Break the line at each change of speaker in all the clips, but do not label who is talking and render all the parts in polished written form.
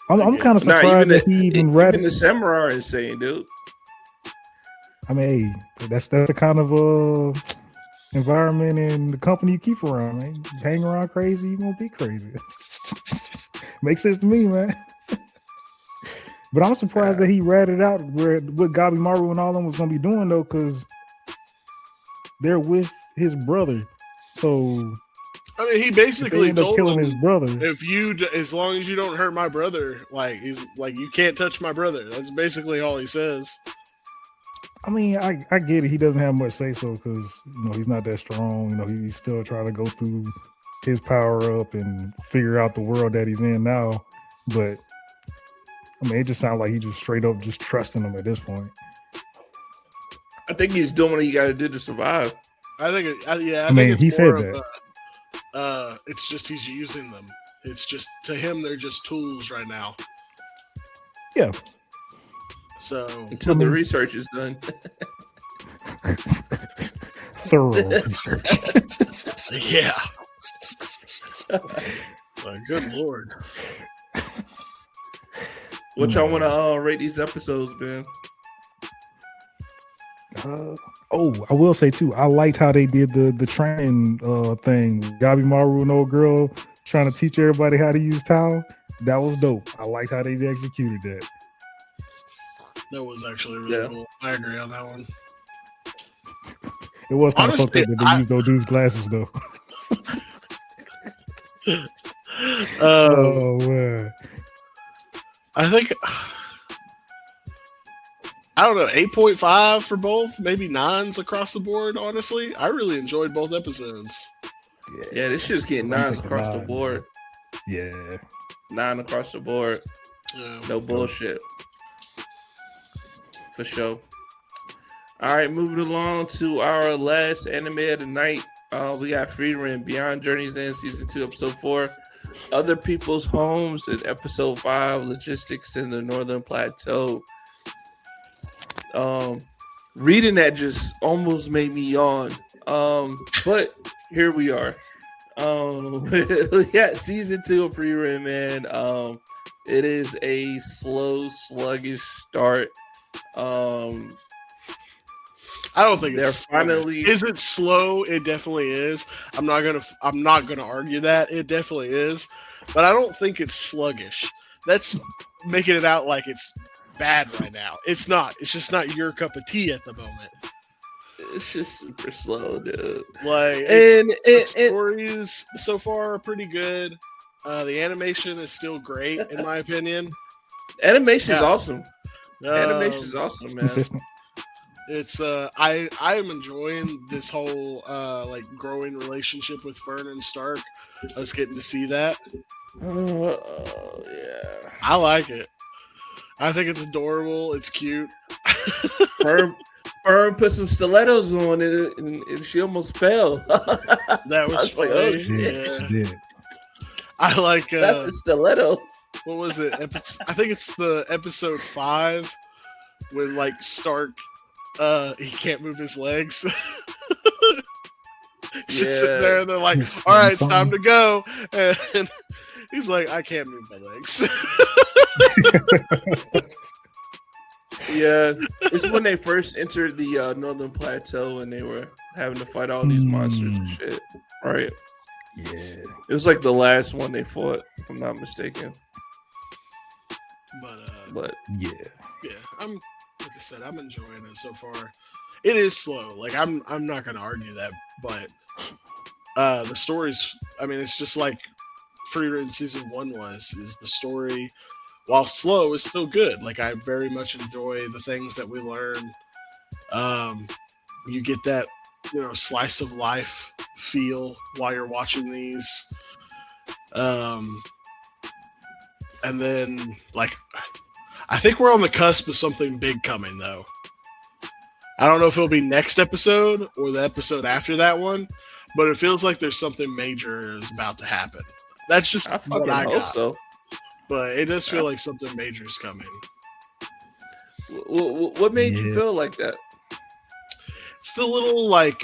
I'm kind of
Nah,
surprised that he even read
even the samurai are insane, dude.
I mean, hey, that's the kind of environment and the company you keep around, man. You hang around crazy, you won't be crazy. Makes sense to me, man. But I'm surprised that he ratted out where what Gabi Maru and all them was gonna be doing though, because they're with his brother. So
I mean, he
if they
basically
end up
told
killing
him,
his brother.
as long as you don't hurt my brother, like he's like, you can't touch my brother. That's basically all he says.
I mean, I get it. He doesn't have much say so because he's not that strong. He's still trying to go through his power up and figure out the world that he's in now. But I mean, it just sounds like he just straight up just trusting him at this point.
I think he's doing what he got to do to survive.
I think
he
it's
said
more
that.
of it's just he's using them. It's just to him they're just tools right now.
Yeah.
So
until the research is done.
Thorough research.
Yeah. My good lord.
What y'all want to rate these episodes, man?
I will say too, I liked how they did the training thing. Gabi Maru and old girl trying to teach everybody how to use towel. That was dope. I liked how they executed that.
That was actually really cool. I agree on that one.
It was kind of fucked up that they used those dude's glasses though. Oh man.
I think I don't know, 8.5 for both, maybe 9s across the board, honestly. I really enjoyed both episodes.
Yeah, this shit's getting 9s across the board.
Yeah.
9 across the board.
Yeah.
No bullshit. For sure. All right, moving along to our last anime of the night. We got Frieren, Beyond Journey's End, Season 2, Episode 4. Other People's Homes in Episode 5, Logistics in the Northern Plateau. Reading that just almost made me yawn. But here we are. Yeah, Season 2 of Frieren, man. It is a slow, sluggish start.
I don't think
they're
it's
finally.
Is it slow? It definitely is. I'm not gonna argue that it definitely is, but I don't think it's sluggish. That's making it out like it's bad right now. It's not. It's just not your cup of tea at the moment.
It's just super slow, dude.
Like, the stories so far are pretty good. The animation is still great, in my opinion.
Animation is awesome. Animation is awesome, man.
Consistent.
It's I am enjoying this whole like growing relationship with Fern and Stark. I was getting to see that.
Yeah.
I like it. I think it's adorable. It's cute.
Fern put some stilettos on it, and she almost fell.
That was funny.
Like, oh shit.
Yeah.
I like
that's the stilettos.
What was it? I think it's the episode 5 when like Stark he can't move his legs. He's just sitting there and they're like, all right, it's time to go. And he's like, I can't move my legs.
Yeah, it's when they first entered the Northern Plateau and they were having to fight all these monsters and shit. Right.
Yeah.
It was like the last one they fought, if I'm not mistaken. But
yeah, like I said, I'm enjoying it so far. It is slow. Like I'm not gonna argue that, but the story's. I mean, it's just like Frieren season 1 was. Is the story, while slow, is still good. Like I very much enjoy the things that we learn. You get that slice of life feel while you're watching these. And then like. I think we're on the cusp of something big coming, though. I don't know if it'll be next episode or the episode after that one, but it feels like there's something major is about to happen. That's just what I got.
So.
But it does feel like something major is coming.
What made you feel like that?
It's the little, like,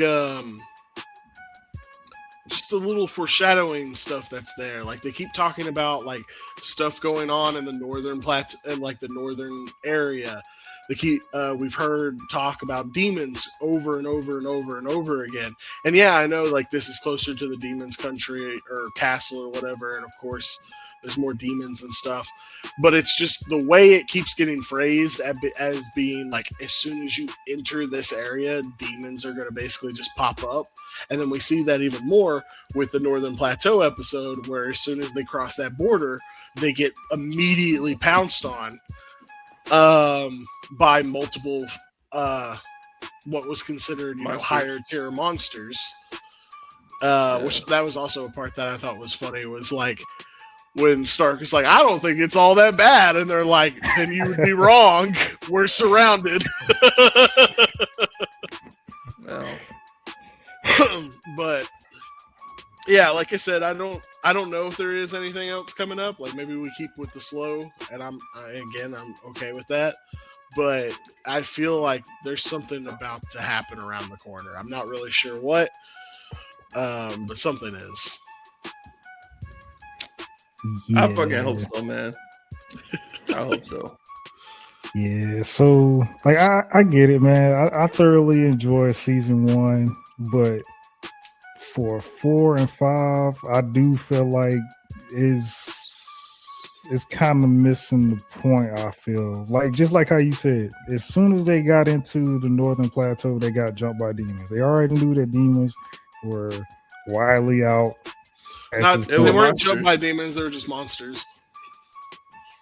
just just the little foreshadowing stuff that's there. Like they keep talking about like stuff going on in the northern plateau and like the northern area. They keep we've heard talk about demons over and over and over and over again. And yeah, I know like this is closer to the demons country or castle or whatever, and of course there's more demons and stuff. But it's just the way it keeps getting phrased as being like, as soon as you enter this area, demons are going to basically just pop up. And then we see that even more with the Northern Plateau episode, where as soon as they cross that border, they get immediately pounced on by multiple, what was considered, higher tier monsters. Which that was also a part that I thought was funny, was like, when Stark is like, I don't think it's all that bad. And they're like, then you would be wrong. We're surrounded.
No.
But yeah, like I said, I don't know if there is anything else coming up. Like maybe we keep with the slow, and I'm okay with that. But I feel like there's something about to happen around the corner. I'm not really sure what, but something is.
Yeah.
I fucking hope so, man. I hope so.
Yeah, so like I get it, man. I thoroughly enjoy season 1, but for 4 and 5, I do feel like it's kind of missing the point. I feel like, just like how you said, as soon as they got into the Northern Plateau, they got jumped by demons. They already knew that demons were widely out.
They weren't jumped by demons; they were just monsters.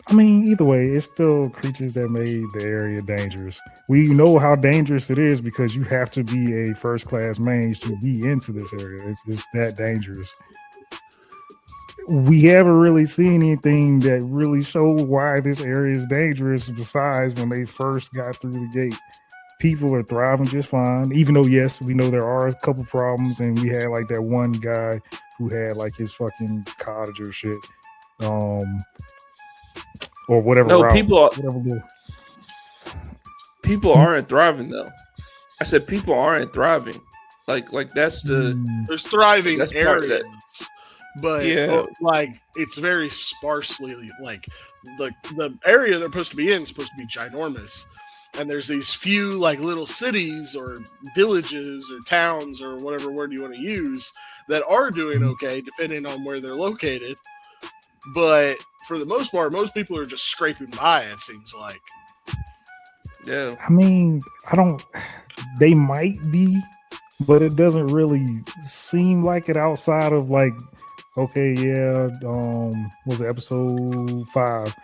I mean, either way, it's still creatures that made the area dangerous. We know how dangerous it is because you have to be a first-class mage to be into this area. It's that dangerous. We haven't really seen anything that really showed why this area is dangerous besides when they first got through the gate. People are thriving just fine, even though, yes, we know there are a couple problems, and we had like that one guy who had like his fucking cottage or shit. Or whatever.
No,
route,
people aren't thriving though. I said people aren't thriving. Like that's the
there's thriving
that's
areas, but
yeah,
like it's very sparsely. Like the area they're supposed to be in is supposed to be ginormous, and there's these few like little cities or villages or towns or whatever word you want to use that are doing okay depending on where they're located, but for the most part, most people are just scraping by, it seems like.
Yeah.
I mean, they might be, but it doesn't really seem like it outside of like, okay, yeah, was it episode 5?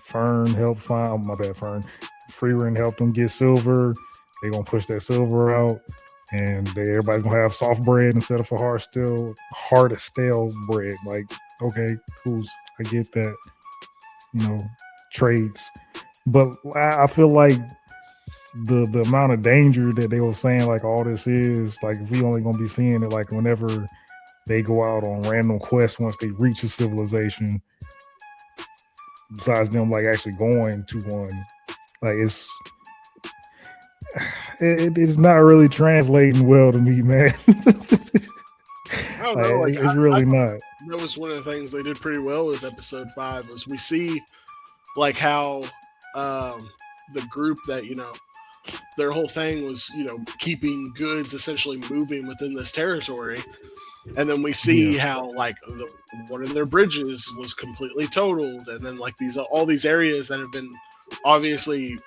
Fern helped find, my bad, Frieren helped them get silver. They're going to push that silver out, and everybody's going to have soft bread instead of a hard stale bread. Like, okay, cool. I get that, trades. But I feel like the amount of danger that they were saying, like, all this is, like, if we only going to be seeing it, like, whenever they go out on random quests once they reach a civilization, besides them, like, actually going to one. Like, it's not really translating well to me, man.
I don't know. Like,
it's really not.
That was one of the things they did pretty well with episode 5 was we see like how the group that, their whole thing was, keeping goods essentially moving within this territory. And then we see how like one of their bridges was completely totaled. And then like all these areas that have been obviously,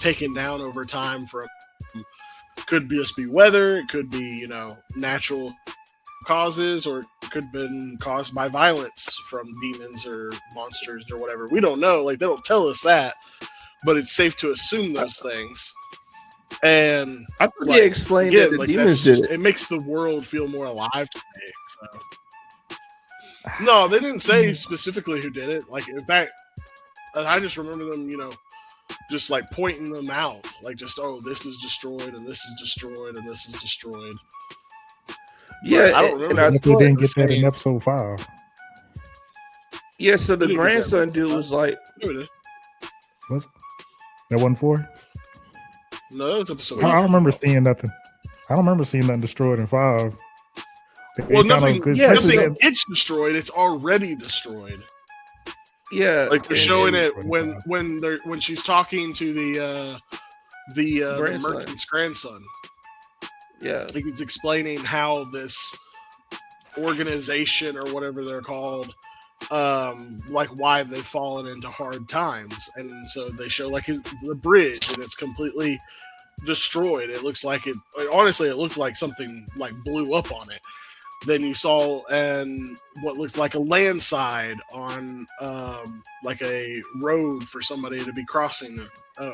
taken down over time from, could just be weather. It could be, natural causes, or it could have been caused by violence from demons or monsters or whatever. We don't know. Like, they don't tell us that, but it's safe to assume those things. And
I thought they explained that the demons did it.
It makes the world feel more alive to me. So. No, they didn't say specifically who did it. Like, in fact, I just remember them, just like pointing them out. Like, just, oh, this is destroyed, and this is destroyed, and this is destroyed.
Yeah,
I don't remember.
I didn't get that in episode 5.
Yeah, so the grandson dude was like,
was that 1-4?
No, that was episode.
I don't remember seeing nothing. I don't remember seeing nothing destroyed in 5.
Well, nothing
especially
gets destroyed. It's already destroyed.
Yeah,
Like they're showing it when she's talking to the merchant's grandson.
Yeah,
like he's explaining how this organization or whatever they're called, like why they've fallen into hard times, and so they show like the bridge, and it's completely destroyed. It looks like it. Honestly, it looked like something like blew up on it. Then you saw what looked like a landslide on like a road for somebody to be crossing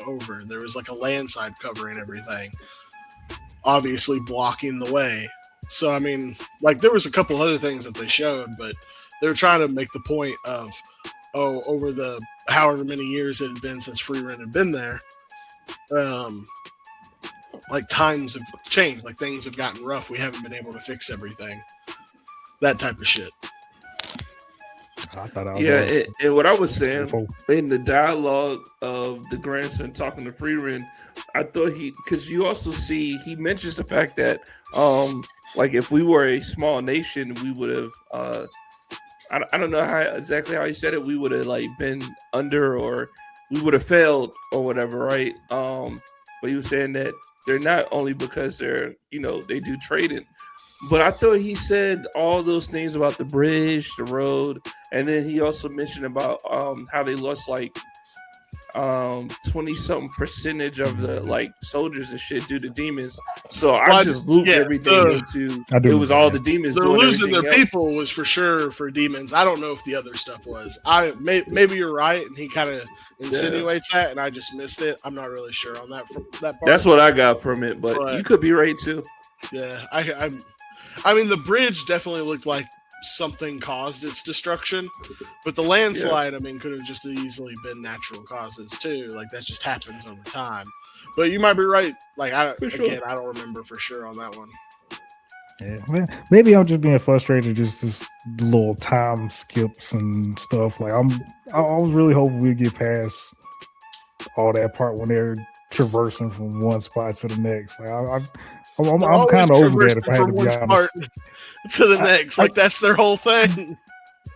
over. There was like a landslide covering everything, obviously blocking the way. So I mean, like there was a couple other things that they showed, but they were trying to make the point of, over the however many years it had been since Frieren had been there, like times have changed, like things have gotten rough. We haven't been able to fix everything. That type of shit.
I thought I was
and what I was saying in the dialogue of the grandson talking to Frieren, I thought because you also see he mentions the fact that like if we were a small nation, we would have I don't know exactly how he said it. We would have like been under, or we would have failed or whatever, right? But he was saying that they're not only because they're they do trading. But I thought he said all those things about the bridge, the road, and then he also mentioned about how they lost like 20-something% of the like soldiers and shit due to demons. So I just looped everything into it was all the demons.
They're
doing
losing their
else.
people was for sure for demons. I don't know if the other stuff was. Maybe you're right, and he kind of insinuates that, and I just missed it. I'm not really sure on that part.
That's what I got from it, but you could be right too.
Yeah, I mean, the bridge definitely looked like something caused its destruction, but the landslide, I mean, could have just easily been natural causes too. Like that just happens over time. But you might be right. Like I don't remember for sure on that one.
Yeah, maybe I'm just being frustrated. Just this little time skips and stuff. Like I was really hoping we'd get past all that part when they're traversing from one spot to the next. Like I'm kind of over that, if I had to be honest.
To the next, like that's their whole thing.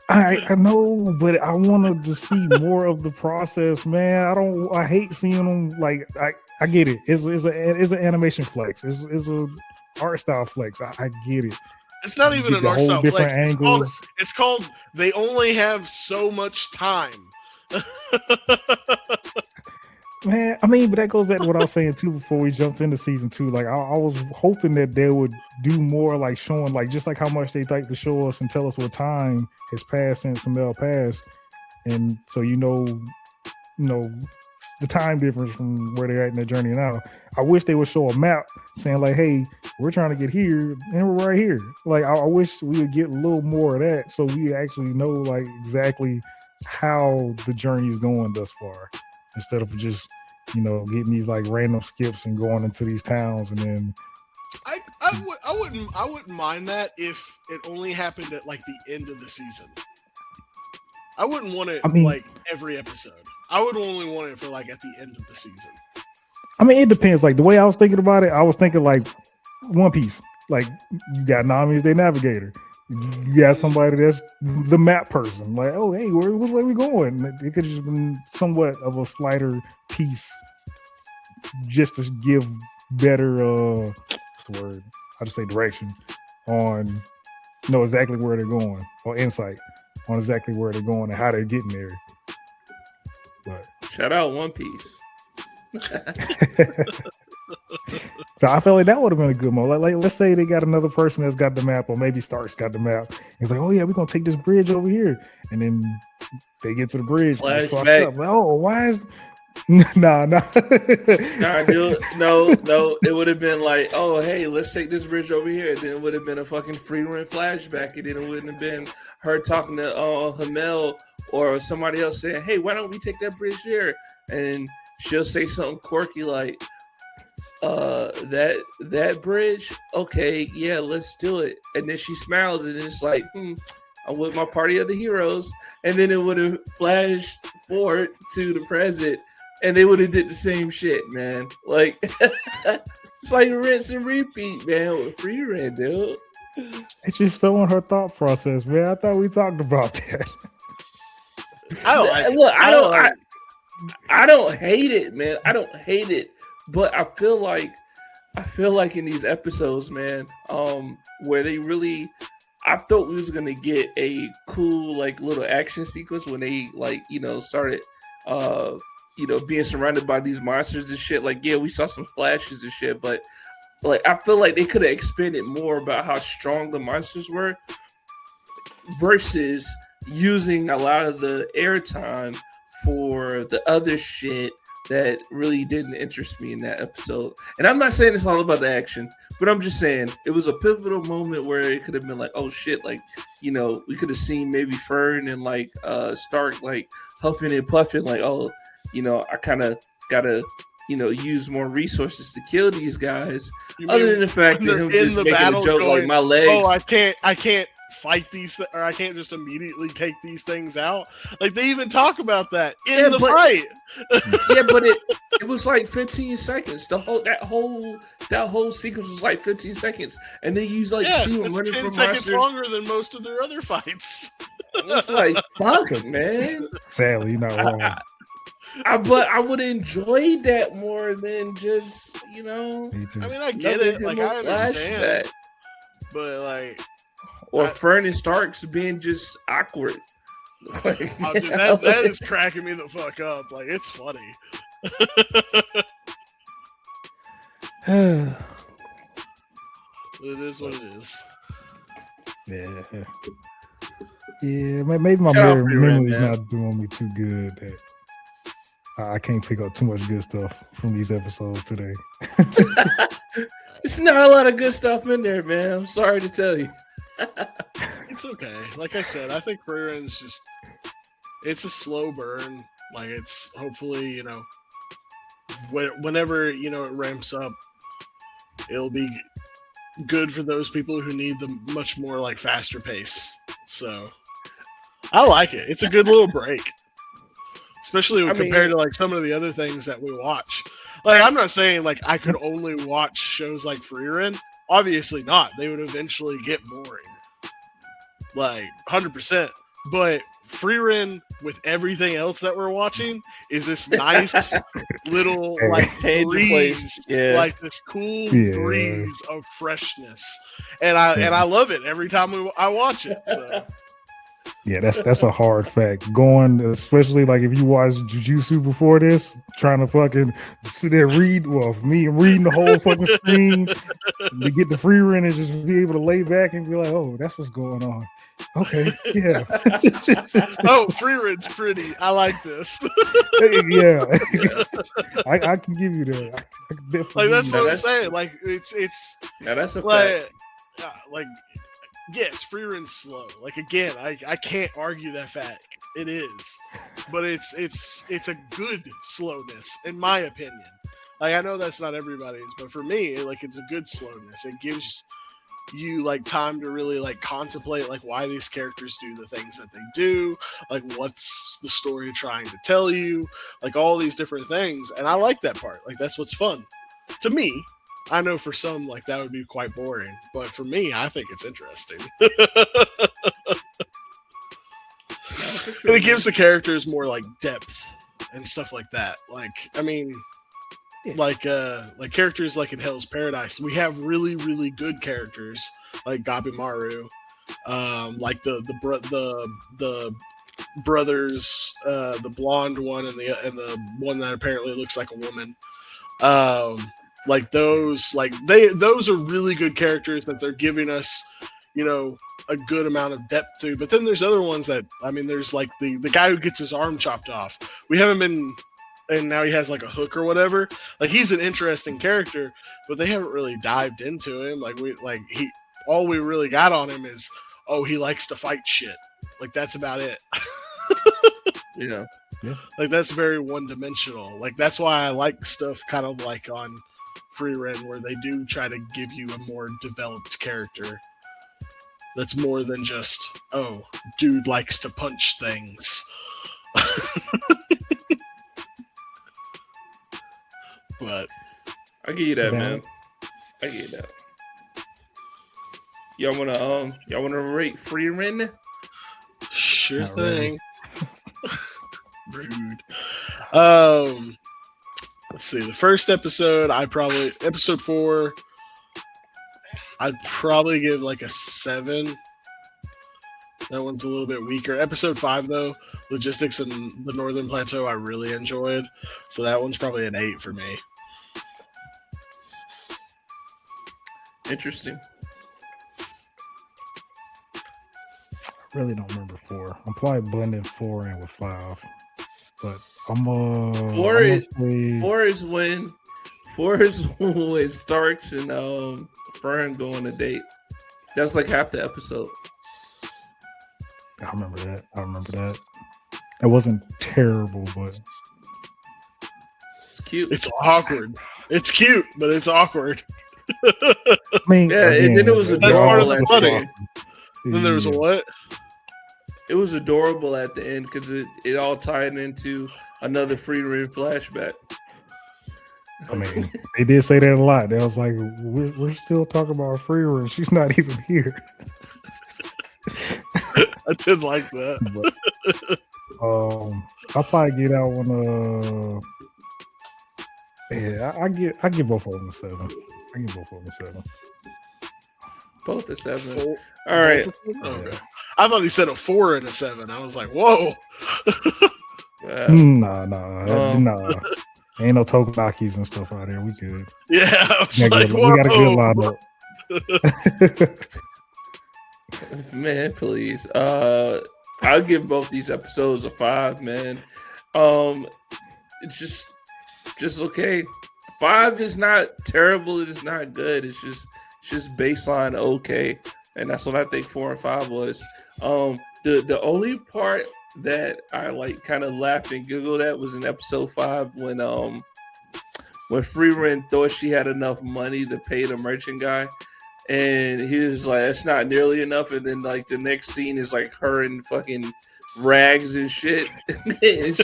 I know, but I wanted to see more of the process, man. I hate seeing them. Like I get it. It's an animation flex. It's a art style flex. I get it.
It's not even an art style flex. It's called they only have so much time.
Man, I mean, but that goes back to what I was saying too before we jumped into season 2. Like, I was hoping that they would do more, like showing, like just like how much they like to show us and tell us what time has passed since Samel passed, and so the time difference from where they're at in their journey now. I wish they would show a map saying like, "Hey, we're trying to get here, and we're right here." Like, I wish we would get a little more of that, so we actually know like exactly how the journey is going thus far, instead of just getting these like random skips and going into these towns. And then
I wouldn't mind that if it only happened at like the end of the season. I wouldn't want it like every episode. I would only want it for like at the end of the season.
I mean, it depends. Like the way I was thinking about it, I was thinking like One Piece. Like you got Nami as their navigator. You got somebody that's the map person. Like, oh, hey, which way we going? It could have just been somewhat of a slighter piece, just to give better, what's the word? I'll just say direction on, know exactly where they're going, or insight on exactly where they're going and how they're getting there. But
shout out One Piece.
So I felt like that would have been a good moment. Like let's say they got another person that's got the map, or maybe Stark's got the map. It's like, oh yeah, we're gonna take this bridge over here, and then they get to the bridge.
Flashback.
Like, oh, why is nah,
dude, no. It would have been like, oh hey, let's take this bridge over here. And then it would have been a fucking Frieren flashback, and then it wouldn't have been her talking to Hamel or somebody else saying, hey, why don't we take that bridge here? And she'll say something quirky like, that bridge, okay, yeah, let's do it. And then she smiles and it's like, I'm with my party of the heroes. And then it would have flashed forward to the present, and they would have did the same shit, man. Like it's like rinse and repeat, man, with Frieren, dude.
It's just showing her thought process, man. I thought we talked about that.
I like
Look,
it.
I don't hate it, man. I don't hate it, but I feel like in these episodes, man, where they really, I thought we was gonna get a cool like little action sequence when they like started being surrounded by these monsters and shit. Like, yeah, we saw some flashes and shit, but like I feel like they could have expanded more about how strong the monsters were versus using a lot of the airtime for the other shit that really didn't interest me in that episode. And I'm not saying it's all about the action, but I'm just saying it was a pivotal moment where it could have been like, oh shit, like, we could have seen maybe Fern and like Stark like huffing and puffing, like, oh, I kind of gotta use more resources to kill these guys. Other than the fact that him just making a joke going, like my legs.
Oh, I can't fight these, or I can't just immediately take these things out. Like they even talk about that in the fight.
Yeah, but it was like 15 seconds. That whole sequence was like 15 seconds, and they used like see him running
10
from
seconds
monsters.
Longer than most of their other fights.
It's like fuck, man.
Sadly, you're not wrong.
But I would enjoy that more than just
Me too.
I mean, I get it. Like I understand,
flashback.
but like.
Or Fern and Starks being just awkward. Like,
dude, that is cracking me the fuck up. Like, it's funny. It is what it is.
Yeah. Yeah, maybe my memory's not doing me too good. That I can't pick up too much good stuff from these episodes today.
There's not a lot of good stuff in there, man. I'm sorry to tell you.
It's okay. Like I said, I think Frieren's just, it's a slow burn. Like it's hopefully, whenever, it ramps up, it'll be good for those people who need the much more like faster pace. So I like it. It's a good little break. Especially compared to like some of the other things that we watch. Like I'm not saying like I could only watch shows like Frieren. Obviously not. They would eventually get boring. Like 100%. But Frieren with everything else that we're watching is this nice little like breeze, like this cool breeze of freshness. And I love it every time I watch it. So.
Yeah, that's a hard fact. Going, especially like if you watch Jujutsu before this, trying to fucking sit there read. Well, for me, I'm reading the whole fucking screen to get the Frieren and just be able to lay back and be like, oh, that's what's going on. Okay, yeah.
Oh, Frieren's pretty. I like this.
Yeah, I can give you that.
Like that's what I'm saying. Like it's.
Yeah, that's a
fact. Yes, Frieren's slow. Like again, I can't argue that fact. It is, but it's a good slowness in my opinion. Like I know that's not everybody's, but for me, like it's a good slowness. It gives you like time to really like contemplate like why these characters do the things that they do, like what's the story trying to tell you, like all these different things, and I like that part. Like that's what's fun to me. I know for some, like, that would be quite boring. But for me, I think it's interesting. And it gives the characters more, like, depth and stuff like that. Like, I mean, like characters like in Hell's Paradise, we have really, really good characters, like Gabimaru, like the brothers, the blonde one and the one that apparently looks like a woman. Like those are really good characters that they're giving us, a good amount of depth to. But then there's other ones that, I mean, there's like the guy who gets his arm chopped off. We haven't been, and now he has like a hook or whatever. Like he's an interesting character, but they haven't really dived into him. All we really got on him is, oh, he likes to fight shit. Like that's about it.
Yeah.
Like that's very one-dimensional. Like that's why I like stuff kind of like on Frieren where they do try to give you a more developed character that's more than just, oh, dude likes to punch things. But
I give you that, man. I give you that. y'all wanna rate Frieren?
Sure
Not really.
thing. Rude. Let's see. The first episode, episode 4, I'd probably give like a 7. That one's a little bit weaker. Episode 5, though, logistics in the Northern Plateau, I really enjoyed. So that one's probably an 8 for me.
Interesting.
I really don't remember 4. I'm probably blending 4 in with 5. But I'm
4
I'm
is
gonna say-
4 is when Starks and Fern go on a date. That's like half the episode.
I remember that. It wasn't terrible, but
It's cute.
It's awkward. It's cute, but it's awkward.
I mean,
Yeah, and then it was
That's part of
adorable
the
at
funny.
the end.
Then there was a what?
It was adorable at the end because it all tied into another Frieren flashback.
I mean, they did say that a lot. They was like, we're still talking about Frieren, and she's not even here.
I did like that.
But, I'll probably get out one. Yeah, I give both of them a 7. I give both of them a 7.
Both a 7.
4.
All right.
Okay. I thought he said a 4 and a 7. I was like, whoa.
Nah. Ain't no Togenakis and stuff out there. We good.
Yeah, I was
We
like,
got a good
whoa.
lineup.
Man, please. I'll give both these episodes a 5, man. It's just okay. 5 is not terrible. It is not good. It's just baseline okay, and that's what I think 4 and 5 was. The only part that I like kind of laughed and giggled at was in episode 5 when Frieren thought she had enough money to pay the merchant guy. And he was like, "That's not nearly enough." And then, like, the next scene is like her in fucking rags and shit, and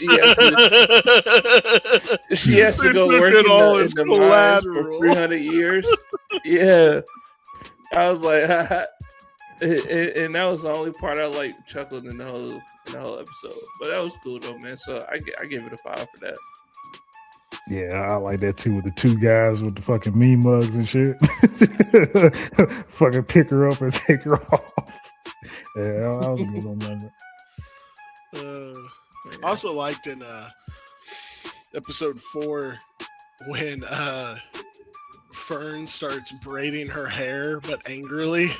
she has to go work in the mines for 300 years. Yeah, I was like, and that was the only part I like chuckled in the whole episode. But that was cool though, man. So I give it a 5 for that.
Yeah, I like that too, with the 2 guys with the fucking me mugs and shit. Fucking pick her up and take her off. Yeah, that was a good moment.
I also liked in episode 4 when Fern starts braiding her hair, but angrily.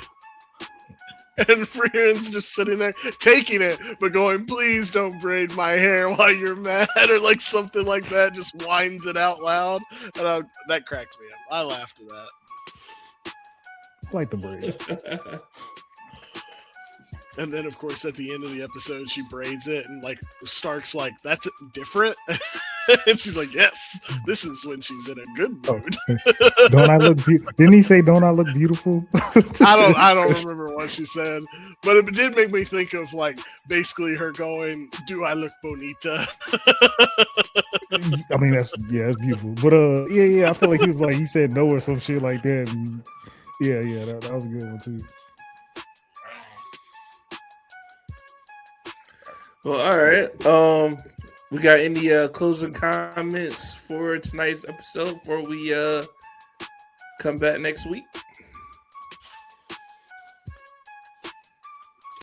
And Frieren's just sitting there taking it, but going, "Please don't braid my hair while you're mad," or like something like that. Just whines it out loud, and that cracked me up. I laughed at that.
I like the braid.
And then, of course, at the end of the episode, she braids it, and like Stark's like, "That's different," and she's like, "Yes, this is when she's in a good mood."
Don't I look? Didn't he say, "Don't I look beautiful"?
I don't remember what she said, but it did make me think of like basically her going, "Do I look bonita?"
I mean, that's beautiful. But yeah, I feel like he said no or some shit like that. And yeah, that was a good one too.
Well, all right. We got any closing comments for tonight's episode before we come back next week?